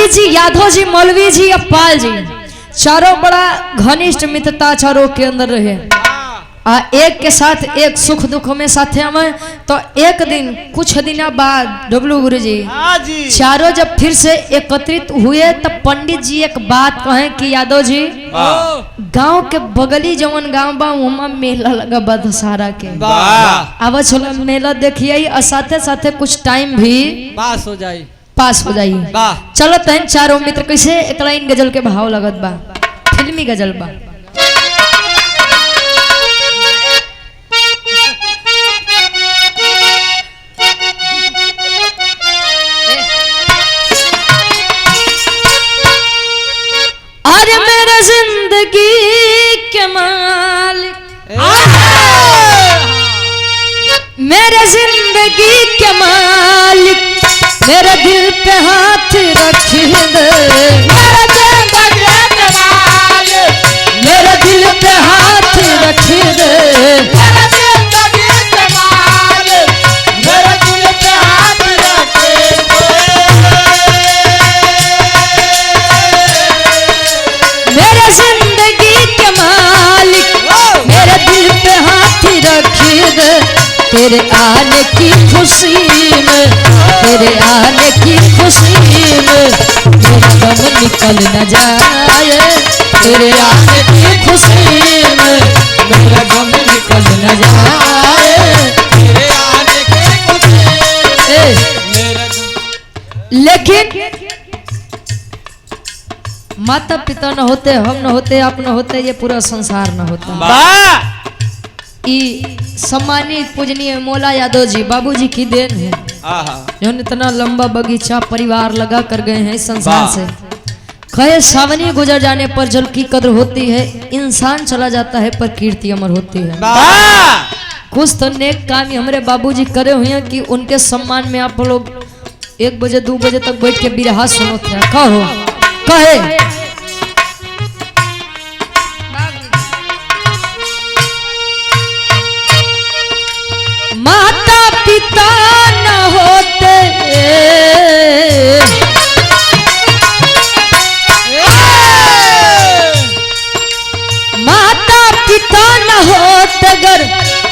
पंडित जी, यादव जी, मौलवी जी, अप्पाल जी, चारों बड़ा घनिष्ठ मित्रता चारों के अंदर रहे। एक के साथ एक सुख दुख में साथे हमें। तो एक दिन कुछ दिन बाद डब्लू गुरु जी चारों जब फिर से एकत्रित हुए तब पंडित जी एक बात कहे कि यादव जी, गांव के बगली जवन गांव बा वहाँ मेला लगा बा दशहरा के, अब चलो मेला देखिए और साथे साथे कुछ टाइम भी पास हो जाई। चलो तहन चारों मित्र कैसे एक लाइन गजल के भाव लगत बा, फिल्मी गजल बा। अरे मेरा जिंदगी के मालिक, मेरे जिंदगी के मालिक, मेरे दिल पे हाथ रख दे, मेरे दिल पे हाथ रख दे, मेरे जिंदगी के मालिक, मेरे दिल पे हाथ रख दे, तेरे आने की खुशी में, तेरे आने की खुशी में मेरा गम निकल न जाए, तेरे आने की खुशी में मेरा गम निकल न जाए, तेरे आने की खुशी मेरा गम। लेकिन माता पिता न होते, हम न होते, आप न होते, ये पूरा संसार न होता। सम्मानित पूजनीय मौला यादव जी बाबूजी की देन है, जिन्होंने इतना लंबा बगीचा परिवार लगा कर गए हैं इस संसार से। कहे सावनी गुजर जाने पर जल की कद्र होती है, इंसान चला जाता है पर कीर्ति अमर होती है। कुछ तो नेक काम हमारे बाबूजी करे हुए हैं कि उनके सम्मान में आप लोग 1 बजे 2 बजे तक बैठ के बिरहा सुनो थे। कहो कहे माता पिता न होते, माता पिता न होते अगर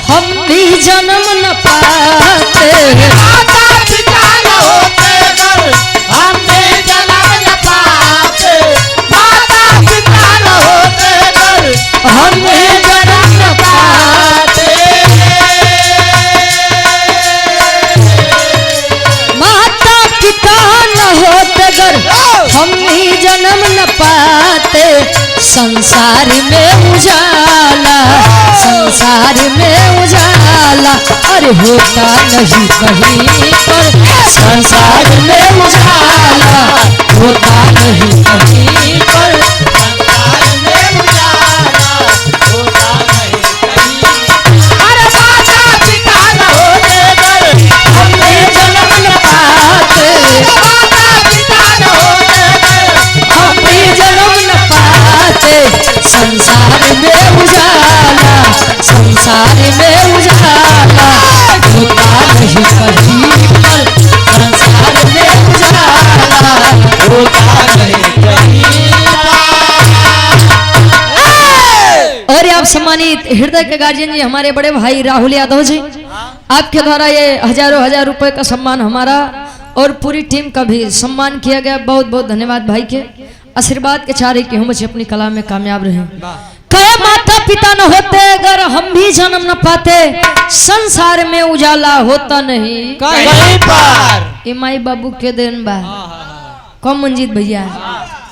हम भी जन्म न पाते, माता पिता न होते अगर हम भी जन्म न पाते, माता पिता न होते अगर हम भी जन्म न पाते, अगर हम ही जन्म न पाते, संसार में उजाला, संसार में उजाला, अरे होता नहीं कहीं पर, संसार में उजाला होता नहीं कहीं पर, संसार में उजाला होता नहीं कहीं पर। अरे माता पिता न होते अगर हम ही जन्म न पाते, संसार में उजाला, संसार में उजाला होता नहीं कहीं पर, संसार में उजाला होता नहीं कहीं पर। और आप सम्मानित हृदय के गार्जियन जी हमारे बड़े भाई राहुल यादव जी, आपके द्वारा ये हजारों हजार रुपए का सम्मान हमारा और पूरी टीम का भी सम्मान किया गया। बहुत बहुत धन्यवाद भाई के आशीर्वाद के चारे कि हम बच्चे अपनी कला में कामयाब रहे। कहे माता पिता न होते अगर हम भी जन्म न पाते, संसार में उजाला होता नहीं कहीं पर। ये माई बाबू के देन बा। कम मंजीत भैया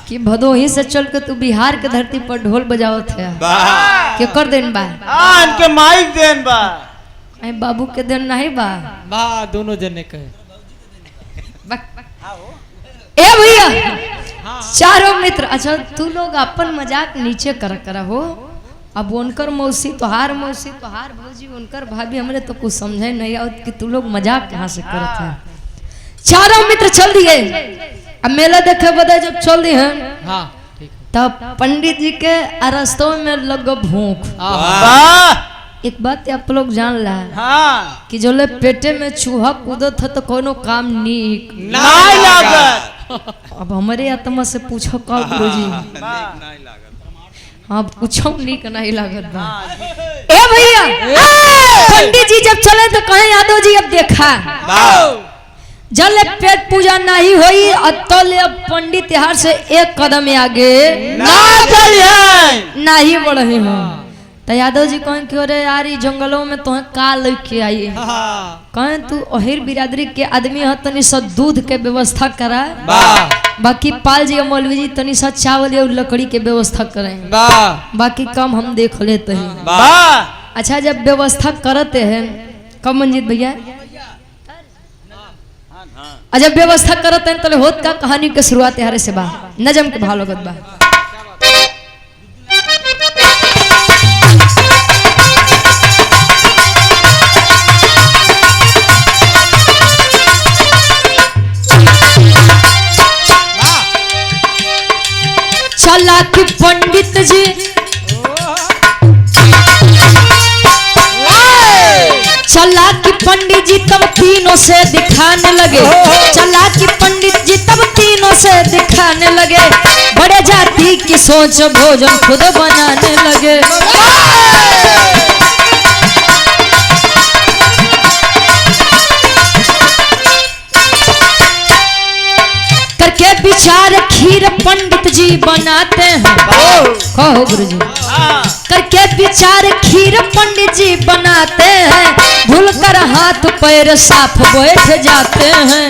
कि भदोही से चल के तू बिहार के धरती पर ढोल बजाओ थे के कर देन बा, इनके माइक देन बा, बाबू के देन नहीं बा, दोनों जने के। ए भैया चारों मित्र, अच्छा तू लोग अपन मजाक नीचे कर हो। अब उनकर मौसी तोहार भौजी, उनकर भाभी, हमरे तो कुछ समझे नहीं आओ कि तू लोग मजाक कहाँ से करत है। चारों मित्र चल दिए। अब मेला देखे बदे जब चल दिए तब पंडित जी के रास्तों में लग भूख। एक बात आप लोग जान ला कि जो ले पेटे में चूहा कूदत है तो कोनो काम नहीं अब हमारे आत्मा से पूछो का गुरुजी। हाँ पूछो नीक नहीं लागत बा। ए भैया पंडित जी जब चले तो कहे यादव जी अब देखा जल पेट पूजा नहीं हुई अतल अब पंडित तिहार से एक कदम आगे नहीं बढ़ रहे हो। तो यादव जी कहें कि अरे यार जंगलों में तुम्हें का लेके आई कहें तू अहिर बिरादरी के आदमी है तनी सा दूध के व्यवस्था करा बाकी पाल जी और मौलवी जी तनी सा चावल और लकड़ी के व्यवस्था करें बाकी कम हम देख लेते हैं। अच्छा जब व्यवस्था करते हैं कब मंजीत भैया जब व्यवस्था करते हैं तो होत का कहानी के शुरुआत यारे से बा नजम के भाव लगत बा। चला कि पंडित जी चला कि पंडित जी तब तीनों से दिखाने लगे चला कि पंडित जी तब तीनों से दिखाने लगे बड़े जाति की सोच भोजन खुद बनाने लगे। करके विचार खीर पंडित जी बनाते हैं कहो गुरु जी करके विचार खीर पंडित जी बनाते हैं भूल कर हाथ पैर साफ बैठ जाते हैं।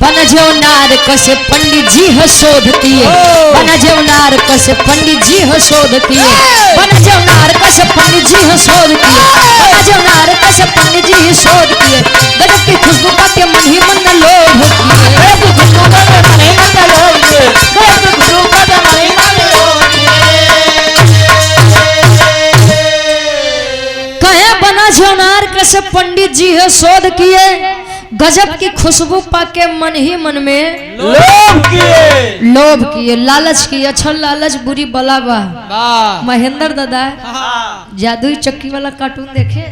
बन जो नार कसे पंडित जी है शोध किए बन जो नार कसे पंडित जी है शोध किए बन जो नार कसे पंडित जी है शोध किए बन जो नार कसे पंडित जी है शोध किए गजब की खुशबू का के मन ही मन में लोभ कहे बना जो नार कसे पंडित जी है शोध किए गजब की खुशबू पाके मन ही मन में लोभ किए लालच किए। अच्छा लालच बुरी बला बा महेंद्र दादा जादुई चक्की वाला कार्टून देखे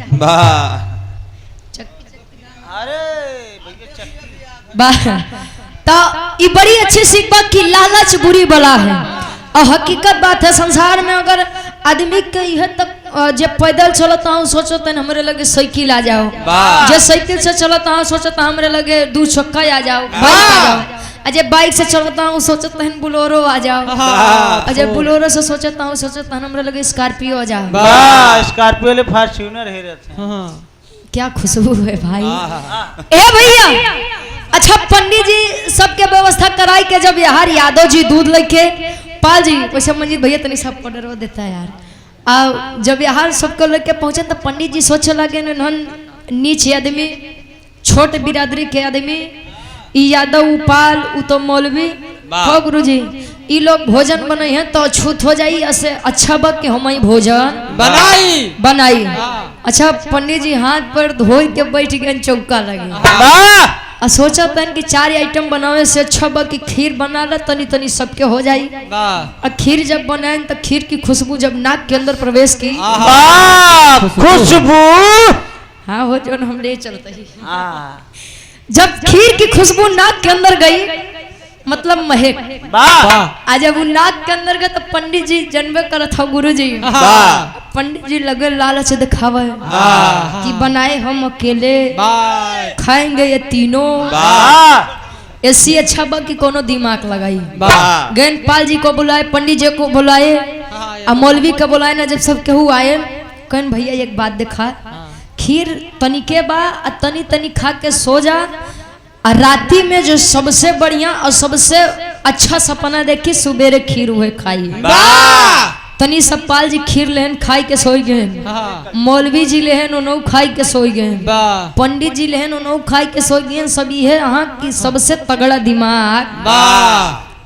तो ये बड़ी अच्छी सीख बा कि लालच बुरी बला है और हकीकत बात है संसार में अगर आदमी कही है तब जब पैदल चलता हूँ सोचता है हमरे लगे साइकिल आ जाओ जब साइकिल से चलता हूँ सोचता हमरे लगे 2 चक्का आ जाओ बाइक आ जाओ जब बाइक से चलता हूँ सोचता है बुलोरो आ जाओ जब बुलोरो से सोचता हूँ हमरे लगे स्कॉर्पियो आ जाओ स्कॉर्पियो ले फॉर्च्यूनर है रहते क्या खुशबू है भाई। ए भैया अच्छा पंडित जी सबके व्यवस्था कराई के जब यार यादव जी दूध लेके पाल जी वैसे मंजीत भैया तनी सब ऑर्डर देता है यार जब यार सबको लेके पहुंचे तो पंडित जी सोचे लगे नीचे आदमी छोट बिरादरी के आदमी यादव उपाल उ तो मौलवी हो गुरु जी ई लोग भोजन बने हैं तो छूत हो जाई ऐसे अच्छा बक के हम भोजन बनाई। अच्छा पंडित जी हाथ पर धोई के बैठ गए चौका लगे सोचा तन कि 4 आइटम बनावे से अच्छा बा कि खीर बना ला तनी तनी सबके हो जाई। खीर जब बनाए तो खीर की खुशबू जब नाक के अंदर प्रवेश की खुशबू हाँ हो जो हम ले चलते ही जब खीर की खुशबू नाक के अंदर गई मतलब महक आज जब वो नाक के अंदर गए तो पंडित जी जन्मे कर था गुरु जी पंडित जी लगे लालच दिखावे कि बनाए हम अकेले खाएंगे ये तीनों ऐसी अच्छा बा कि कोनो दिमाग लगाई। गेंदपाल जी को बुलाए पंडित जी को बुलाए और मौलवी को बुलाए ना जब सब केहू आए कहन भैया एक बात दिखा खीर तनिके बा तनी तनी खा के सो जा और राती में जो सबसे बढ़िया और सबसे अच्छा सपना देखी सुबेरे खीर हुए खाई। तनी सपपाल जी खीर लेहन खाई के सोई गए मौलवी जी लेहन उन्हों खाई के सोई गए पंडित जी लेहन उन्हों खाई के सोई गए सब ये यहाँ की सबसे तगड़ा दिमाग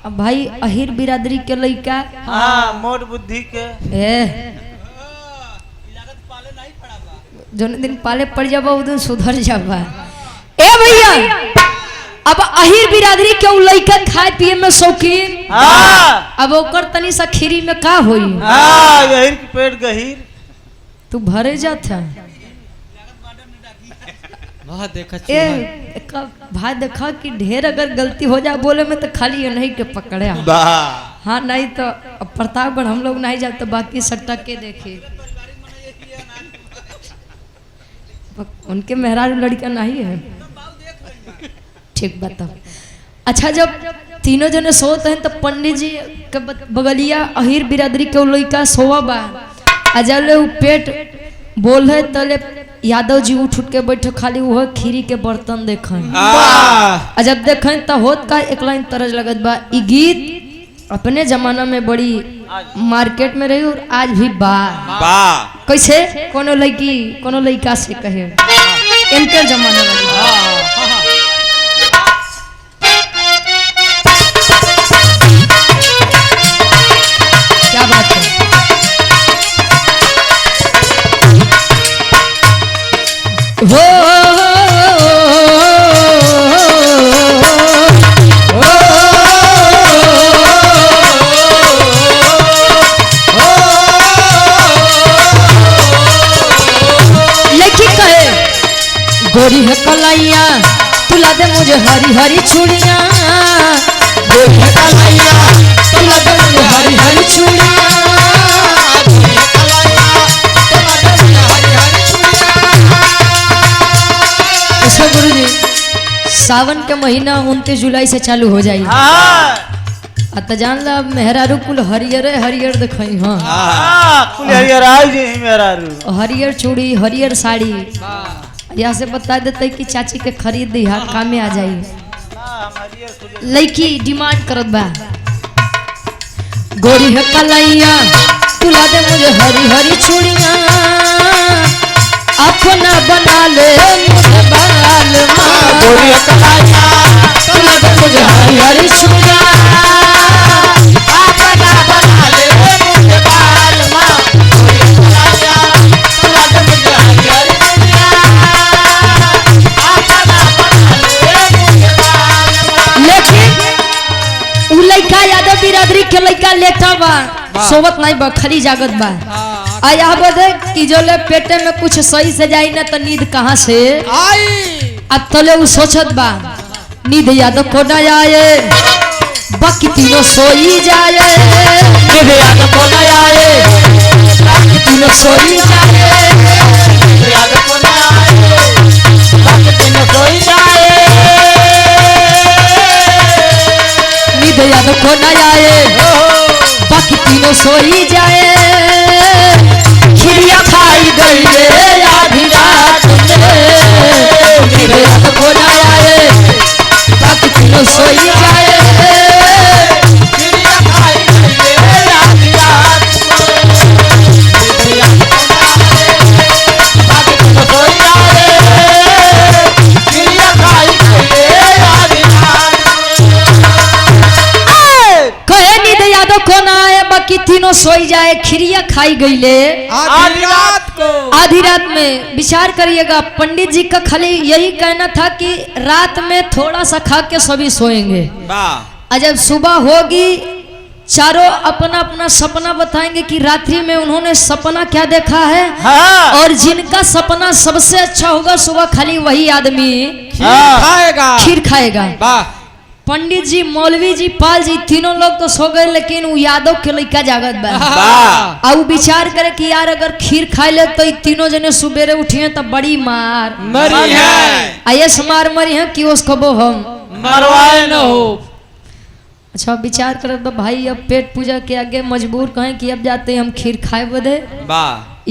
अब भाई अहिर बिरादरी के लड़का मोट बुद्धि के जो दिन पाले पड़ जाबा उस दिन सुधर जाबा। ए भैया अब अहिर बिरादरी के लड़का खाए पिए में शौकीन अब ओकर तनी सा खीरी में का होई यही पेट गहीर तू भरे जाता वाह देखा भाई देखा कि ढेर अगर गलती हो जाए बोले में तो खाली ये नहीं के पकड़े हाँ नहीं तो अब प्रतापगढ़ हम लोग नहीं जाते बाकी सट्टा के देखे उनके मेहरारू लड़का नहीं है ठीक बताओ। अच्छा जब तीनों जने सोते हैं तो पंडित जी के बगलिया अहिर बिरादरी के लड़का सोवा बा अजले पेट बोल है तले यादव जी उठ के बैठे खाली वह खीरी के बर्तन देखें जब देखें तो होत का एक लाइन तरज लगत बा ई गीत अपने जमाना में बड़ी मार्केट में रही और आज भी बा कैसे कोनो लड़की कोनो लड़का से कहे इनके जमाने वाली क्या बात है हो लेकिन कहे गोरी है कलाइया तुला दे मुझे हरी हरी चूड़ियां गोरी है कलाइया तुला दे मुझे हरी हरी चूड़ियां गुरु जी सावन के महीना 29 जुलाई से चालू हो जाए तो जान ला मेहरारू कुल हरियर हरियर दिखाई हाँ कुल हरियर आई जी मेहरारू हरियर चूड़ी हरियर साड़ी यहाँ से बता देते कि चाची के खरीद दी हाथ काम में आ जाए लड़की डिमांड करत बा गोरी है कलाइया तुला दे मुझे हरी हरी चूड़ियां अपना बना ले मुझे बाल माँ गोरी है कलाइया तुला दे मुझे हरी हरी चूड़ियां अपना बना ले मुझे बाल माँ गोरी है कलाइया तुला दे मुझे हरी हरी चूड़ियां अपना बना ले मुझे बाल माँ। लेकिन उ लड़का यादव बिरादरी के लड़का लेटा बा सोवत नहीं बा खली जागत बा आया बदे कि जो ले पेटे में कुछ सही से जाई ना तो नींद कहाँ से आई अब तले वो सोचत बा नींद याद को ना आए बाकी तीनों सोई जाए नींद याद को ना आए बाकी तीनों सोई जाए नींद याद को ना आए बाकी तीनों सोई जाए नींद याद को ना आए बाकी तीनों सोई जाए खिरिया खाई गई रे आधी रात में मेरे हाथ को ना आए बाकी तीनों सोई जाए खिरिया खाई गई रे आधी रात में मेरे हाथ को ना आए बाकी तीनों सोई जाए खिरिया खाई गई रे आधी रात कहे नींद यादव को ना आए बाकी तीनों सोई जाए खिरिया खाई गई ले आधी रात में विचार करिएगा पंडित जी का खाली यही कहना था कि रात में थोड़ा सा खा के सभी सोएंगे जब सुबह होगी चारों अपना अपना सपना बताएंगे कि रात्रि में उन्होंने सपना क्या देखा है और जिनका सपना सबसे अच्छा होगा सुबह खाली वही आदमी खीर खाएगा पंडित जी मौलवी जी पाल जी तीनों लोग तो सो गए लेकिन वो यादव के लड़का जागत बा वो विचार करे कि यार अगर खीर खा ले तो तीनों जने सुबेरे उठिए तो बड़ी मार मरी है ऐसे मार मरी है कि उसको वो हम मरवाए न हो। अच्छा विचार करे तो भाई अब पेट पूजा के आगे मजबूर कहें कि अब जाते हम खीर खाए बदे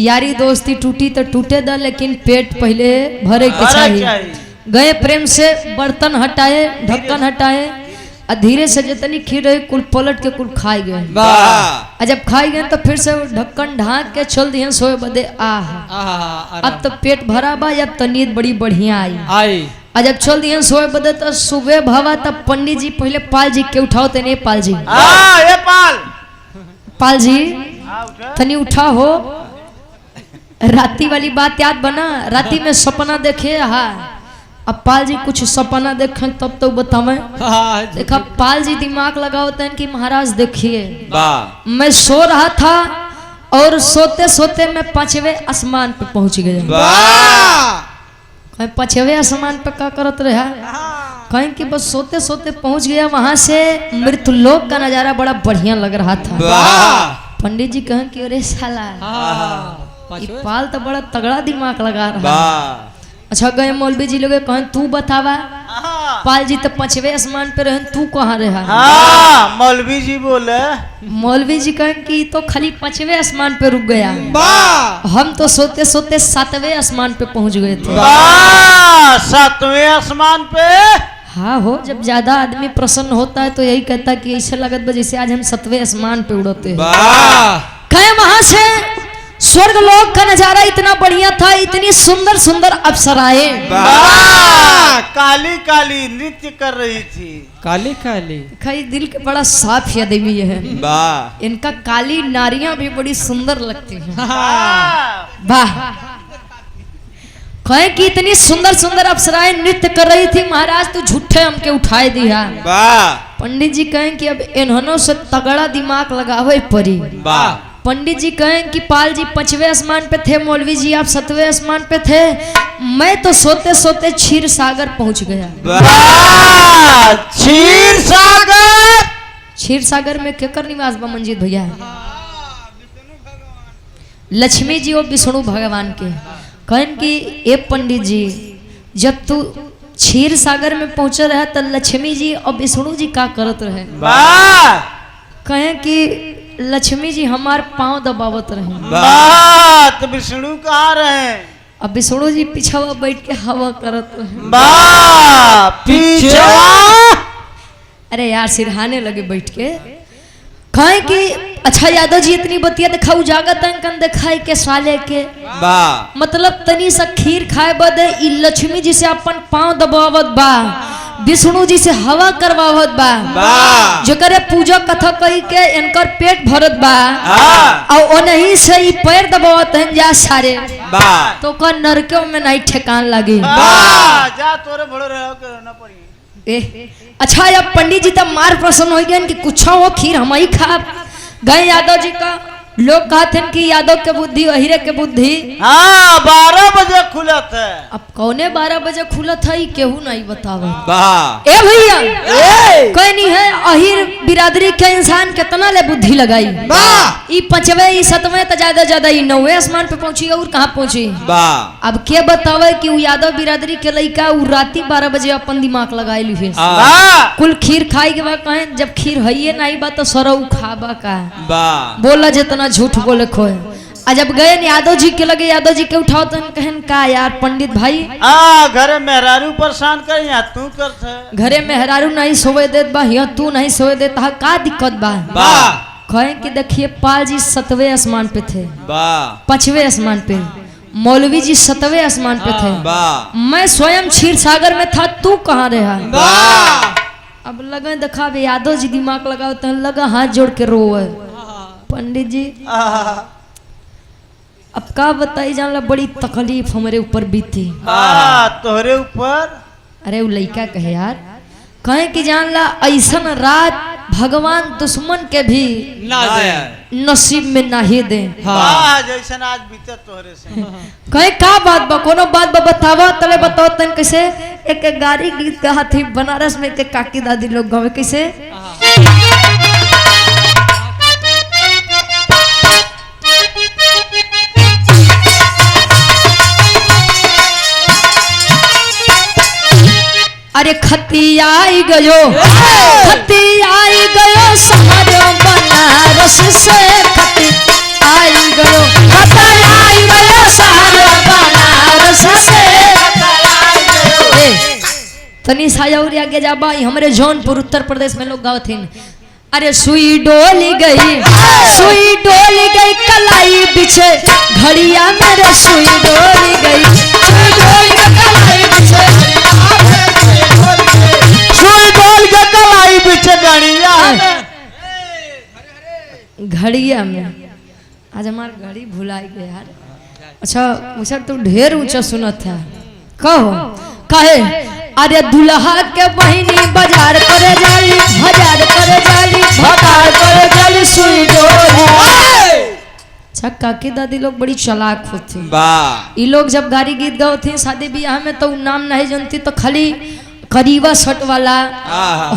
यारी दोस्ती टूटी तो टूटे दा लेकिन पेट पहले भरे के चाहिए गए प्रेम से बर्तन हटाए ढक्कन हटाए और धीरे से जितनी खीर रही कुल पलट के कुल खाए गए जब खाए गए तो फिर से ढक्कन ढाक के चल दिए सोए बदे अब तो पेट भरा बा अब तो नींद बड़ी बढ़िया आई जब चल दिए सोए बदे तो सुबह भवा तब पंडित जी पहले पाल जी के उठाओ तेने पाल जी पाल जी तनी उठा हो राती वाली बात याद बना राती में सपना देखे हाँ अब पाल जी कुछ सपना देखें तब तो बतावे देखा पाल जी दिमाग लगाओ तन कि महाराज देखिए मैं सो रहा था और सोते सोते मैं 5वें आसमान पे पहुंच गया। वाह कहीं 5वें आसमान पे क्या करत रहा, कहीं कि बस सोते सोते पहुंच गया। वहां से मृत्युलोक का नजारा बड़ा बढ़िया लग रहा था। वाह पंडित जी कहें कि अरे साला ये पाल तो बड़ा तगड़ा दिमाग लगा रहा। वाह अच्छा गए मौलवी जी लोग कहें तू बतावा, पाल जी तो 5वें आसमान पे रहे, तू कहाँ रहा? हाँ मौलवी जी बोले। मौलवी जी कहें कि तो खाली 5वें आसमान पे रुक गया, वाह हम तो सोते सोते 7वें आसमान पे पहुंच गए थे। वाह 7वें आसमान पे। हाँ हो, जब ज्यादा आदमी प्रसन्न होता है तो यही कहता है कि ऐसा लगत बा जैसे आज हम 7वें आसमान पे उड़ते हैं। वाह कहे वहां से स्वर्ग लोक का नजारा इतना बढ़िया था, इतनी सुंदर सुंदर अप्सराएं। वाह काली काली नृत्य कर रही थी। काली काली कई दिल के बड़ा साफ आदमी है, वाह इनका काली नारियां भी बड़ी सुंदर लगती हैं। वाह वाह कहे कि इतनी सुंदर सुंदर अप्सराएं नृत्य कर रही थी, महाराज तू झूठे हमके उठाए दिया। वाह पंडित जी कहें कि अब इन्होंने से तगड़ा दिमाग लगावे पड़ी। वाह पंडित जी कहें कि पाल जी 5वें आसमान पे थे, मौलवी जी आप 7वें आसमान पे थे, मैं तो सोते सोते क्षीर सागर पहुंच गया। वाह क्षीर सागर। क्षीर सागर में केकर निवास बा मंजीत भैया? लक्ष्मी जी और विष्णु भगवान के। कहन कि ए पंडित जी जब तू क्षीर सागर में पहुंचे रहे तो लक्ष्मी जी और विष्णु जी का करत रहे? वाह कहें कि लक्ष्मी जी हमार पांव दबावत रहे। वाह तो विष्णु कहाँ रहे? अब विष्णु जी पिछवा बैठ के हवा करत रहे। वाह पीछे। अरे यार सिरहाने लगे बैठ के। कहे कि अच्छा यादव जी इतनी बतिया दिखाऊ जागत अंकन दिखाई के साले के, वाह मतलब तनी सा खीर खाए बदे ई लक्ष्मी जी से अपन पांव दबावत बा, विष्णु जी से हवा करवावत बा, वाह जो करे पूजा कथा कही के इनकर पेट भरत बा, हाँ और नहीं से ई पैर दबावत हैं जा सारे, वाह तो का नरकों में नहीं ठेकान लगे। वाह जा तोरे भड़ो रहो के रहना पड़ी। अच्छा अब पंडित जी तब मार प्रसन्न हो गए कि कुछ हो खीर हम ही खा गए। यादव जी का लोग कहते हैं कि यादव के बुद्धि अहिरे के बुद्धि। हाँ 12 बजे खुला था। अब कौने 12 बजे खुला था ये केहू नहीं बतावा। वाह ए भैया ए! कोई नहीं है, अहिर बिरादरी के इंसान कितना ले बुद्धि लगाई। वाह ई 5वें ई 7वें तो ज्यादा ज्यादा ई 9वें आसमान पे पहुंची और कहाँ पहुंची? वाह अब के बतावे कि वो यादव बिरादरी के लड़का वो राती 12 बजे अपन दिमाग लगाई ली। वाह कुल खीर खाई के बाद कहें जब खीर है नहीं बा तो सरऊ खाबा का वाह बोला जितना झूठ बोले खोए। आ जब गए यादव जी के लगे, यादव जी के उठाओ तो कहन का यार पंडित भाई घरे मेहरारू परेशान कर या तू कर घरे मेहरारू नहीं सोवे देत बा, यहाँ तू नहीं सोवे देता का दिक्कत बा? वाह कहें कि देखिए पाल जी 7वें आसमान पे थे, वाह 5वें आसमान पे, मौलवी जी 7वें आसमान पे थे, वाह मैं स्वयं क्षीर सागर में था, तू कहाँ रहा? वाह अब लगे देखा यादव जी दिमाग लगाओ तो लगा हाथ जोड़ के रोवे। पंडित जी अब का बताई जानला बड़ी तकलीफ हमारे ऊपर बीती। तोहरे ऊपर। अरे वो लड़का कहे यार कहे कि जानला ऐसन रात भगवान दुश्मन के भी ना दे नसीब में नाही दे। वाह जैसन आज बीते तोहरे से। कहे का बात बा, कोनो बात बा बतावा तले बताओ तन कैसे। एक गाड़ी गीत कहा थी बनारस में के काकी दादी लोग गावे कैसे। अरे खतिया आई गयो, खतिया आई गयो शहर बनारस से, खती आई गयो, खतिया आई गयो शहर बनारस से। तनी सायौरी आगे जा भाई, हमारे जौनपुर उत्तर प्रदेश में लोग गावत हैं। अरे सुई डोली गई, सुई डोली गई कलाई बिछे घड़िया मेरे, सुई डोली गई, सुई डोली गई कलाई बिछे घड़िया में। आज हमारा घड़ी भुलाई गया यार। अच्छा मुझे तो ढेर ऊंचा सुना था। कहो कहे अरे दुल्हा के बहिनी बाजार करे जाली, बाजार करे जाली, बाजार करे जाली सुई डोली। अच्छा काकी दादी लोग बड़ी चालाक होती। वाह ये लोग जब गाड़ी गीत गाओ थे शादी ब्याह में तो नाम नहीं जानती तो खाली करीबा शर्ट वाला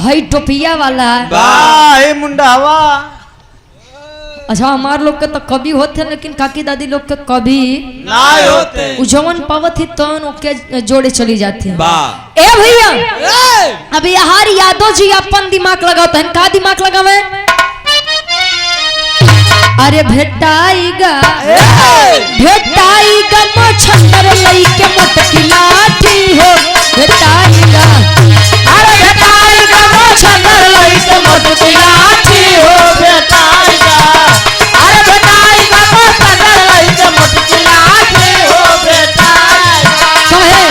हई टोपिया वाला। वाह ए मुंडा हवा। अच्छा हमार लोग के तो कभी होते लेकिन काकी दादी लोग के कभी ना होते। जवन पावत ही तन ओके जोड़े चली जाती। वाह ए भैया अब यार यादव जी अपन दिमाग लगाते हैं। का दिमाग लगावे? अरे भेटाईगा भेटाईगा मछंदर लईके मोटकी लाठी हो भेटाईगा। अरे भेटाईगा मछंदर लईके मोटकी लाठी हो भेटाईगा। अरे भेटाईगा मछंदर लईके मोटकी लाठी हो भेटाईगा। कहे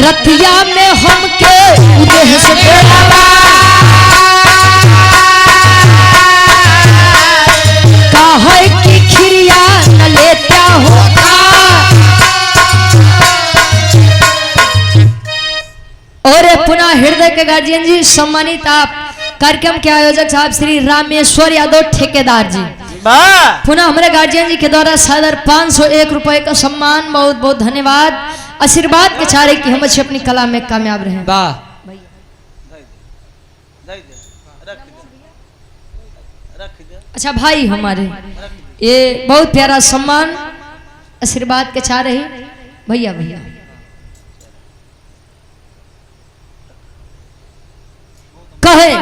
रतिया में हमके उदेह से बेलावा है कि खिरिया न लेता होगा। और पुनः हृदय के गार्जियन जी सम्मानित आप कार्यक्रम के आयोजक साहब श्री रामेश्वर यादव ठेकेदार जी। पुनः हमारे गार्जियन जी के द्वारा सदर 501 रुपए का सम्मान। बहुत बहुत धन्यवाद। आशीर्वाद के चारे की हम अच्छे अपनी कला में कामयाब रहे। वाह अच्छा भाई हमारे ये बहुत प्यारा सम्मान आशीर्वाद के चाह रही भैया भैया। कहे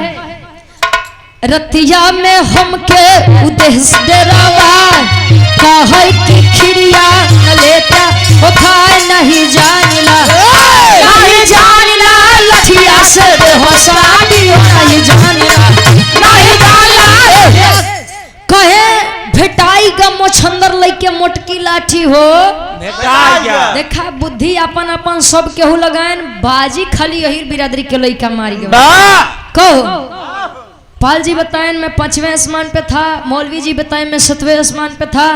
रतिया में हमके उद्देश्य डरावा कहे कि खिरिया न लेता वो खाए नहीं जानिला नहीं जानिला लठिया से हौसला दियो नहीं जानिला नहीं जानिला। कहे भेटाईगा मोछंदर लईके मोटकी लाठी हो भेटाईगा। देखा बुद्धि अपन अपन सब केहू लगाएन बाजी खाली यही बिरादरी के लईका मारी गए। कहो पाल जी बताएं मैं 5वें आसमान पे था। मौलवी जी बताएं मैं 7वें आसमान पे था।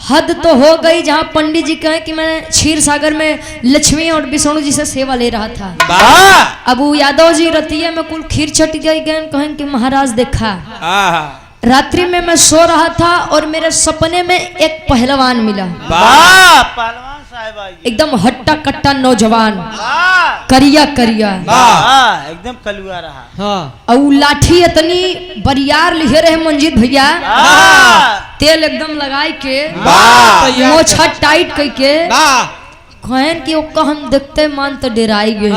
हद तो हो गई जहाँ पंडित जी कहें कि मैं क्षीर सागर में लक्ष्मी और विष्णु जी से सेवा ले रहा था। अब वो यादव जी रतिया में कुल खीर छट गई गए कहें कि महाराज देखा रात्रि में मैं सो रहा था और मेरे सपने में एक पहलवान मिला। पहलवान साहब आई एकदम हट्टा कट्टा नौजवान करिया करिया एकदम कलुआ रहा। हाँ और लाठी इतनी बरियार लिखे रहे मंजीत भैया। तेल एकदम लगाई के मोछा टाइट करके कहन कि ओका हम देखते मान तो डेराई गए।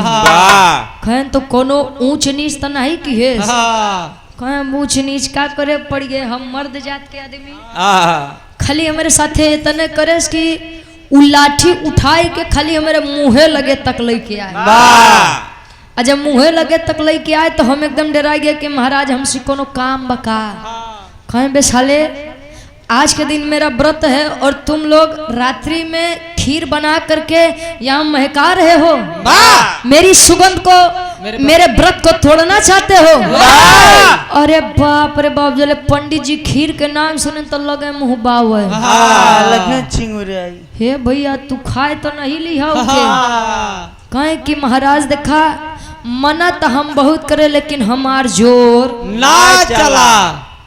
कहन तो कोनो ऊंच नीच तो नहीं की है। कहें ऊंच नीच का करे पड़ गए हम मर्द जात के आदमी। खाली हमारे साथे इतने करे कि उ लाठी उठाए के खाली हमारे मुँहे लगे तक लेके आए। जब मुँहे लगे तक लेके आए तो हम एकदम डरा गए कि महाराज हमसे कोनो काम बका। कहें बे साले आज के दिन मेरा व्रत है और तुम लोग रात्रि में खीर बना करके यहाँ महका रहे हो। मेरी सुगंध को मेरे व्रत को तोड़ना चाहते हो। अरे बाप रे बाप जले पंडित जी खीर के नाम सुने तो लगे मुँह बावे। हे भैया तू खाए तो नहीं ली हो के। कहे कि महाराज देखा मना तो हम बहुत करे लेकिन हमार जोर ना चला।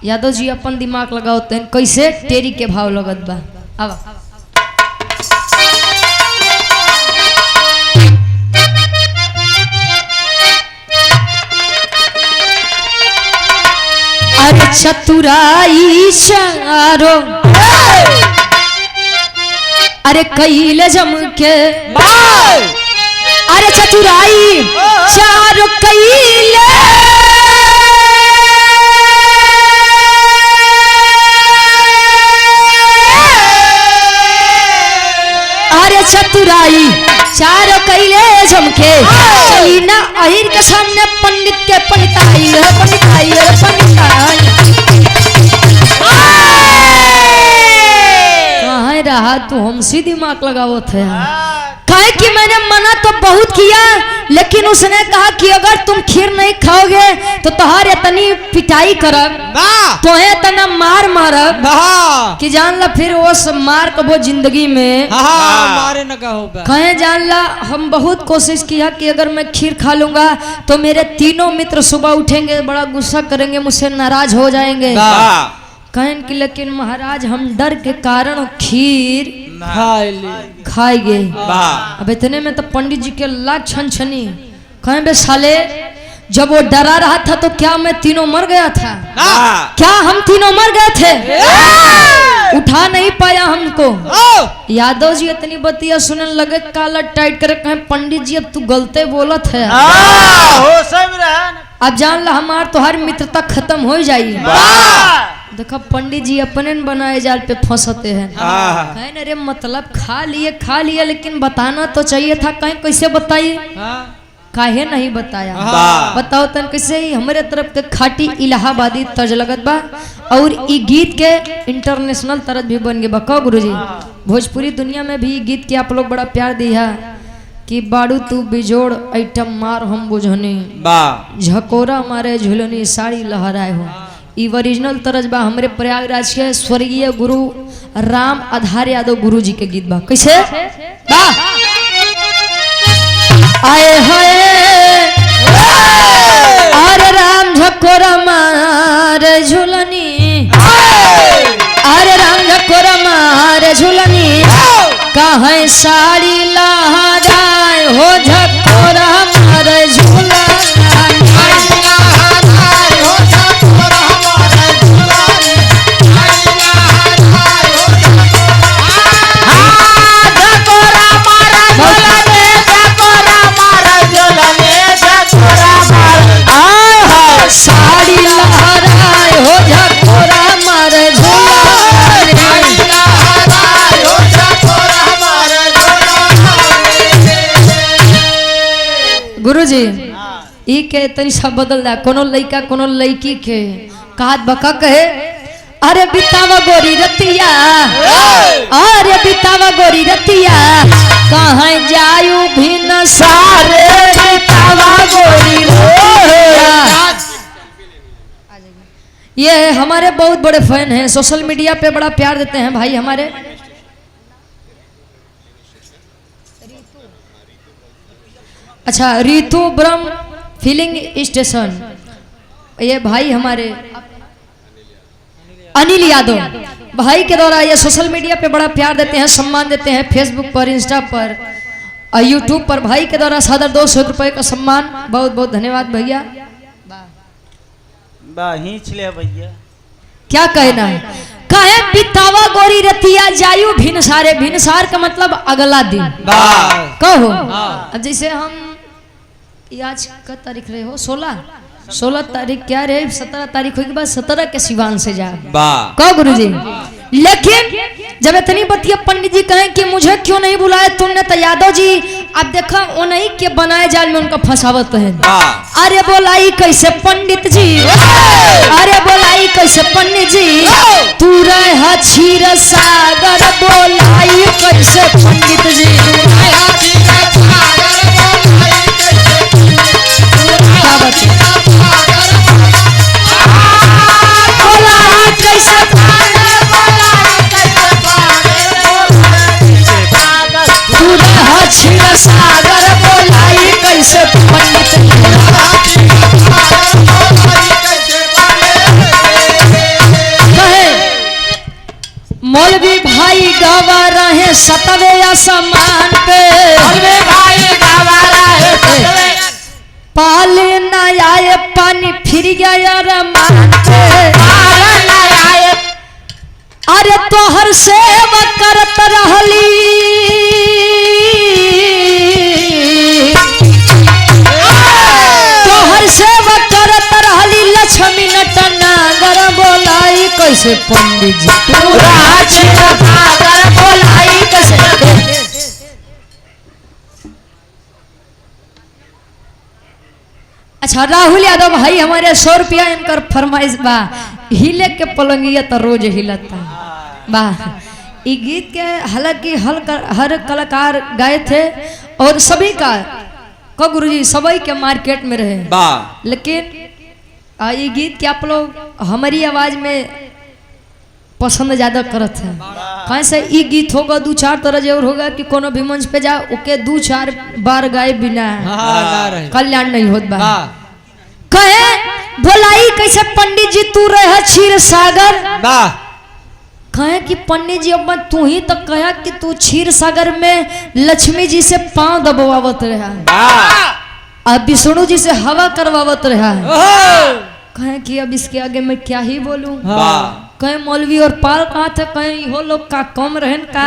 यादव जी अपन दिमाग लगाते हैं कैसे टेरी के भाव लगत बा। अब अरे चतुराई चारो अरे कैले जम के अरे चतुराई चारो कैले चतुराई चारों कैले झमके चली ना अहिर के सामने पंडित के पंडिताई पंडिताई पंडिताई। कहाँ रहा तू हमसे दिमाग लगाओ थे। कहे कि मैंने मना तो बहुत किया लेकिन उसने कहा कि अगर तुम खीर नहीं खाओगे तो तुम्हारे इतनी पिटाई करब तो इतना मार मारब कि जान ला फिर उस मार को वो जिंदगी में मारे न होगा। कहे जान ला हम बहुत कोशिश किया कि अगर मैं खीर खा लूंगा तो मेरे तीनों मित्र सुबह उठेंगे बड़ा गुस्सा करेंगे मुझसे नाराज हो जाएंगे। कहन कि लेकिन महाराज हम डर के कारण खीर खाई ली खाए गए। वाह अब इतने में तो पंडित जी के लाख छनछनी कहें बे साले, जब वो डरा रहा था तो क्या मैं तीनों मर गया था? वाह क्या हम तीनों मर गए थे? उठा नहीं पाया हमको। यादव जी इतनी बतिया सुनने लगे, काला टाइट करे कहें पंडित जी अब तू गलते बोलत है, हो सब रहा अब जान ला हमार तो हर मित्रता खत्म हो जाई। वाह देखो पंडित जी अपने न बनाए जाल पे फंसते हैं। हाँ। कहें अरे मतलब खा लिए लेकिन बताना तो चाहिए था, कहीं कैसे बताइए? काहे नहीं बताया? वाह। बताओ तन कैसे ही हमारे तरफ के खाटी इलाहाबादी तर्ज लगत बा और ई गीत के इंटरनेशनल तरज भी बन गए बा। कहो गुरुजी भोजपुरी दुनिया में भी गीत के आप लोग बड़ा प्यार दिया कि बाड़ू तू बिजोड़ आइटम मार हम बुझनी, वाह झकोरा मारे झुलनी साड़ी लहराए हो। ई ओरिजिनल तरज बा हमरे प्रयागराज के स्वर्गीय गुरु राम आधार यादव गुरु जी के गीत बा। कैसे बा? आए हाय अरे राम झकोरा मारे झुलनी, अरे राम झकोरा मारे झुलनी, कहाँ साड़ी लहराए हो झकोरा मारे झुलनी। साड़ी लहराए हो झकोरा मारे गुरुजी ई के तनी सब बदल दा। कोनो लइका कोनो लइकी के कहत बका कहे अरे बितावा गोरी रतिया, अरे बितावा गोरी रतिया, कहाँ जायू भी न सारे बितावा गोरी रतिया। ये हमारे बहुत बड़े फैन हैं, सोशल मीडिया पे बड़ा प्यार देते हैं भाई हमारे। अच्छा रीतु ब्रह्म फीलिंग स्टेशन, ये भाई हमारे अनिल यादव भाई के द्वारा ये सोशल मीडिया पे बड़ा प्यार देते हैं, सम्मान देते हैं, फेसबुक पर, इंस्टा पर और यूट्यूब पर। भाई के द्वारा सादर 200 रुपए का सम्मान, बहुत बहुत धन्यवाद भैया। खींच ले भैया। क्या कहना है? कहे बितावा गोरी रतिया जायू भिनसारे, भिनसार का मतलब अगला दिन। वाह कहो अब जैसे हम आज का तारीख रहे हो 16 तारीख क्या रहे, 17 तारीख होगी बाद 17 के सिवान से जा। वाह कहो गुरुजी, लेकिन जब इतनी बतिया पंडित जी कहें कि मुझे क्यों नहीं बुलाया तुमने, तो यादव जी अब देखा उन्हीं के बनाए जाल में उनका फंसावत है। अरे बोलाई कैसे पंडित जी, अरे बोलाई कैसे पंडित जी, तू रहा क्षीर सागर, बोलाई कैसे पंडित जी, क्या बात है? बोलाई कैसे क्षीर सागर, बोलाई कैसे पंडित कहे मौलवी भाई गवा रहे सतवे आसमान पे, पाल न आए पानी फिर गया रमान पे, अरे तोहर सेवा करत रहली, तोहर सेवा करत रहली, लक्ष्मी नटनागर, बोलाई कैसे पंडित जी, बोलाई कैसे। अच्छा राहुल यादव भाई हमारे 100 रुपया इनकर फरमाइश बा, हिले के पलंगिया तो रोज हिलता वाह। ये गीत के हालांकि हर कलाकार गाए थे और सभी का गुरुजी सभी के मार्केट में रहे, लेकिन ये गीत के आप लोग हमारी आवाज में पसंद ज्यादा करत है। कहीं से ये गीत होगा 2-4 तरह जरूर होगा कि कोनो भी मंच पे जा ओके 2-4 बार गाए बिना कल्याण नहीं होत बा। कहे बोलाई कैसे पंडित जी तू रहे क्षीर सागर। वाह कहे कि पंडित जी अब तू ही तो कहा कि तू क्षीर सागर में लक्ष्मी जी से पांव दबावत रहा, अब विष्णु जी से हवा करवावत रहा। कहे कि अब इसके आगे मैं क्या ही बोलूं। कहे मौलवी और पाल कहाँ थे, कहे इहो लोग का कम रहन का।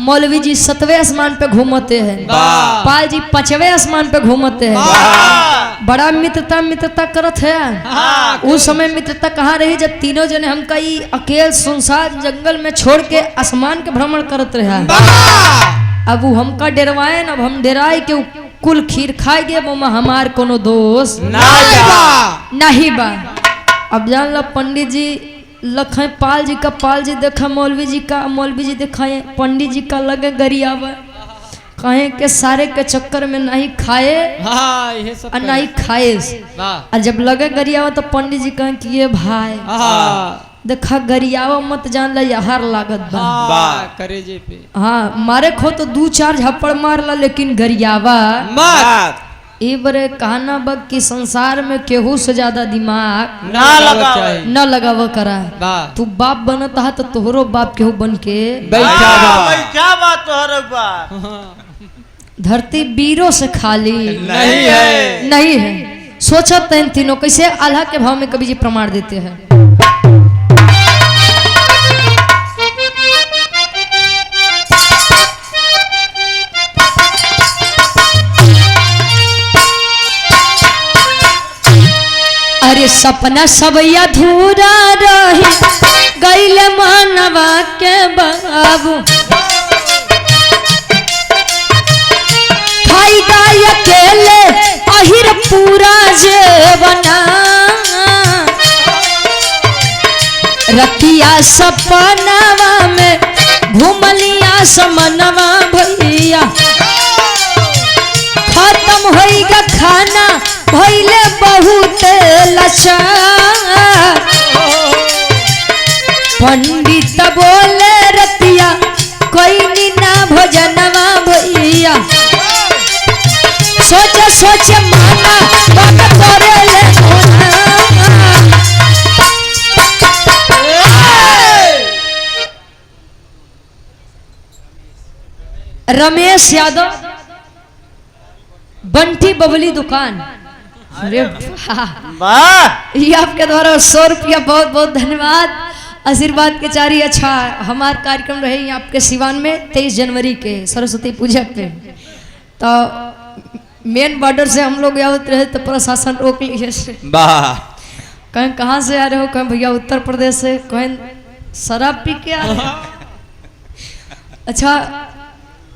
मौलवी जी 7वें आसमान पे घूमते हैं, पाल जी 5वें आसमान पे घूमते हैं। बड़ा मित्रता करत है। उस समय मित्रता कहाँ रही जब तीनों जने हम कई अकेले सुनसान जंगल में छोड़ के आसमान के भ्रमण करत रहा। अब वो हमका डरवाए अब हम डराए के कुल खीर खाए गए वो हमार कोनो दोष नहीं बा। अब जान लो पंडित जी लखे पाल जी का, पाल जी देखा मौलवी जी का, मौलवी जी दिखाए पंडित जी का, लगे गरियावा कहे के सारे के चक्कर में नहीं खाए और नहीं खाए। और जब लगे गरियावा तो पंडित जी कहे कि ये भाई देखा गरियावा मत जान ला यार लागत बा करेजे पे। हाँ मारे खो तो 2-4 झप्पड़ मार ला लेकिन गरियावा मत। ए बरे कहना बग कि संसार में केहू से ज्यादा दिमाग न लगाव करा। तू बाप बनत है तो तोहरो बाप केहू बन के बैठा तोहरो बाप। धरती वीरों से खाली नहीं है। सोचत हैं तीनों कैसे आल्हा के भाव में कवि जी प्रमाण देते हैं। अरे सपना सब अधूरा रही गईल मानवा के बाबू, खाई गाय अकेले अहिर पूरा जेवना, रतिया सपनावा में घूमलिया समनवा भैया, खत्म होइगा खाना भइले बहुत लाचार। पंडित बोले रतिया कोई ना भोजनवा भैया, सोचे सोचे माना बात करे ले रमेश यादव बंटी बबली दुकान। अरे वाह ये आपके द्वारा 100 रुपया बहुत बहुत धन्यवाद। आशीर्वाद के चारी अच्छा हमारा कार्यक्रम रहे आपके सिवान में 23 जनवरी के सरस्वती पूजा पे। तो मेन बॉर्डर से हम लोग आवत रहे तो प्रशासन रोक लिए। कहीं कहाँ से आ रहे हो, कहीं भैया उत्तर प्रदेश से, कहीं शराब पी के आ रहे हो। अच्छा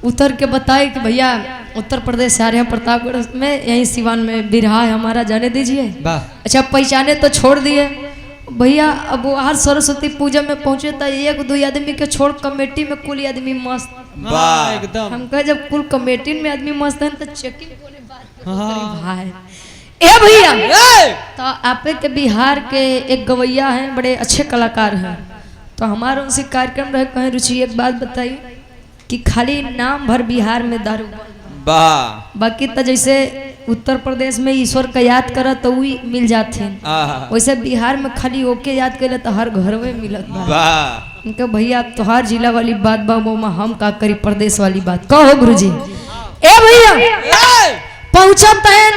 उतर के बताए कि भैया उत्तर प्रदेश से आ रहे हैं प्रतापगढ़ में, यहीं सिवान में बिरहा है हमारा, जाने दीजिए। अच्छा पहचाने तो छोड़ दिए भैया। अब वो हर सरस्वती पूजा में पहुंचे तो 1-2 आदमी के छोड़ कमेटी में कुल आदमी मस्त एकदम। हम कहे जब कुल कमेटी में आदमी मस्त है तो चेकिंग भाई ए भैया। तो आप के बिहार के एक गवैया हैं, बड़े अच्छे कलाकार हैं, तो हमारा उनसे कार्यक्रम रहे। कहीं रुचि एक बात बताइए कि खाली नाम भर बिहार में दारू बाकी तो जैसे उत्तर प्रदेश में ईश्वर का याद करा तो वही मिल जाते हैं, वैसे बिहार में खाली ओके याद करे तो हर घर में मिलत बा। उनका भैया तोहार जिला वाली बात बा हम का करी प्रदेश वाली बात कहो गुरुजी। ए भैया पहुंचत हैं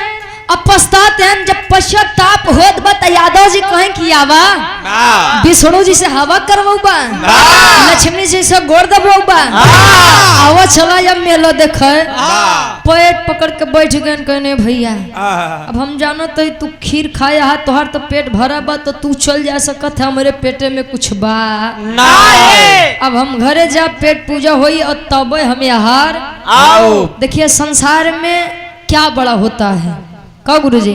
अब पछताते हैं, जब पश्चाताप होत बा त यादव जी कहें कि आवा विष्णु जी से हवा करवाऊबा, लक्ष्मी जी से गोड़ दबाऊबा, आवा चला जब मेलो देखे। पेट पकड़ के बैठ गए कहने भैया अब हम जानो तो तू खीर खाया है तोहार तो पेट भरा बा तो तू चल जा सकत है, हमारे पेटे में कुछ बा अब हम घरे जा पेट पूजा होई और तब हम आहार आओ। देखिए संसार में क्या बड़ा होता है का गुरुजी।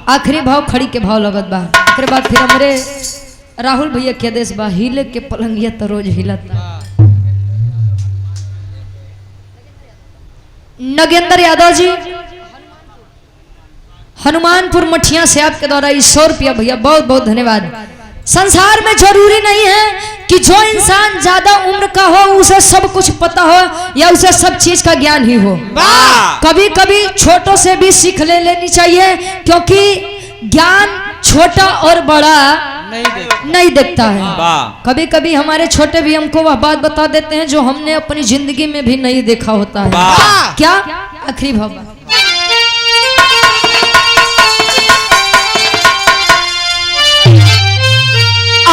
आखिरी भाव खड़ी के भाव लगत बा। आखिरी बात फिर हमारे राहुल भैया के आदेश बा, हिले के पलंगिया तो रोज हिलता। नगेंद्र यादव जी हनुमानपुर मठिया से आपके द्वारा 100 रुपया भैया बहुत बहुत धन्यवाद। संसार में जरूरी नहीं है कि जो इंसान ज्यादा उम्र का हो उसे सब कुछ पता हो या उसे सब चीज का ज्ञान ही हो। कभी कभी छोटों से भी सीख लेनी चाहिए, क्योंकि ज्ञान छोटा और बड़ा नहीं देख नहीं देखता है। वाह कभी कभी हमारे छोटे भी हमको वह बात बता देते हैं जो हमने अपनी जिंदगी में भी नहीं देखा होता है। वाह। क्या? आखिरी भाव।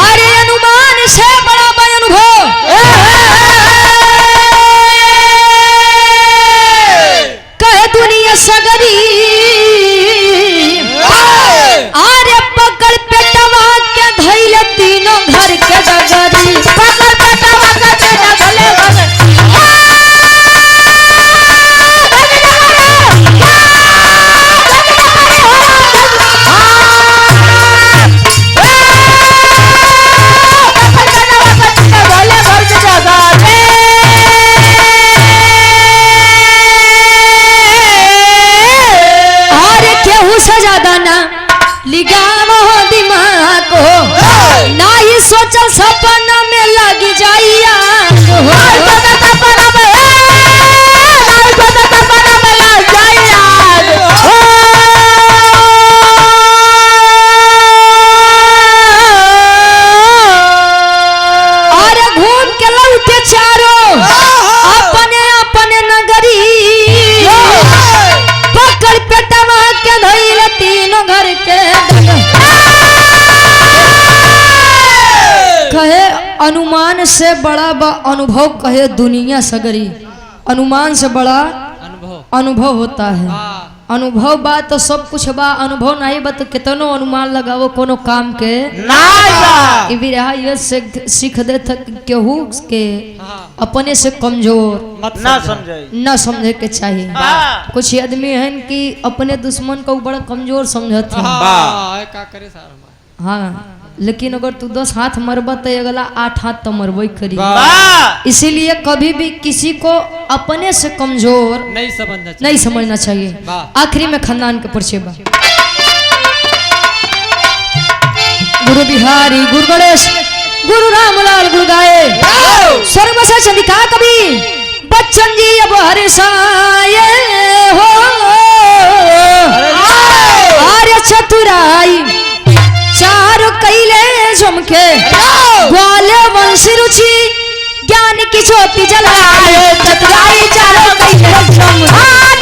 अरे अनुमान से बड़ा बड़ा अनुभव कहे दुनिया सगरी। अरे पकड़ पेटवा के धैल तीनों घर के डगरी। पकड़ पेटवा के धैल सोचल सपना में लग जाइया अरे घूम के लौटे चारों अपने अपने नगरी। पकड़ पेटवा के धैल तीनों घर के कहे अनुमान से बड़ा अनुभव कहे दुनिया सगरी। अनुमान से बड़ा अनुभव होता है। अनुभव बा तो सब कुछ बा, अनुभव नहीं बा तो कितनो अनुमान लगावो कोनो काम के नहीं भी रहा। ये से सीख दे तक केहू के अपने से कमजोर ना समझे न समझे के चाहिए। कुछ आदमी हैं कि अपने दुश्मन को बड़ा कमजोर समझते हैं। का करे सारा। हाँ, लेकिन अगर तू 10 हाथ मरबा तो अगला 8 हाथ तो मरबई करी। इसीलिए कभी भी किसी को अपने से कमजोर नहीं समझना चाहिए। आखिरी में खानदान के परिचय बा। गुरु बिहारी, गुरु गणेश, गुरु रामलाल, गुरु गाये सर्वसा चंदिका कवि बच्चन जी अब हरिसाये हो। आर्य चतुराई चारों कैले झुमके ग्वाले वंशी रुचि ज्ञान की ज्योति जलाए। चतुराई चारों कैले झुमके